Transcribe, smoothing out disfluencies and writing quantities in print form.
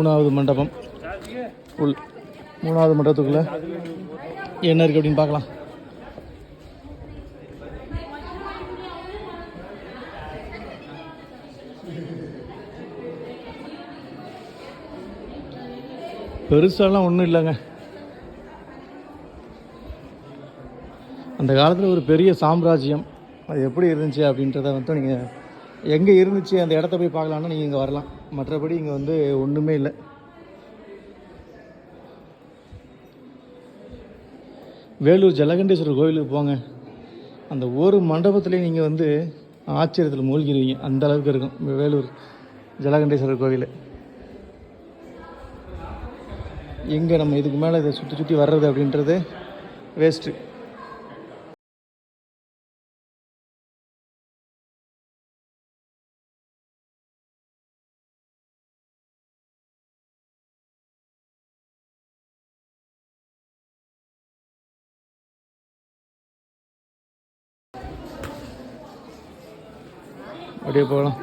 மூணாவது மண்டபம் உள் மூணாவது மண்டபத்துக்குள்ள என்ன இருக்குது அப்படின்னு பார்க்கலாம். பெருசாலாம் ஒன்றும் இல்லைங்க. அந்த காலத்தில் ஒரு பெரிய சாம்ராஜ்யம் அது எப்படி இருந்துச்சு அப்படின்றத வந்து நீங்கள் எங்கே இருந்துச்சு அந்த இடத்த போய் பார்க்கலான்னா நீங்கள் இங்கே வரலாம். மற்றபடி இங்கே வந்து ஒன்றுமே இல்லை. வேலூர் ஜலகண்டேஸ்வரர் கோவிலுக்கு போங்க, அந்த ஒரு மண்டபத்துலேயே நீங்கள் வந்து ஆச்சரியத்தில் மூழ்கிடுவீங்க. அந்த அளவுக்கு இருக்கும் வேலூர் ஜலகண்டேஸ்வரர் கோவில். எங்கே நம்ம இதுக்கு மேலே இதை சுற்றி சுற்றி வர்றது அப்படின்றது வேஸ்ட்டு. அப்படியே போகலாம்.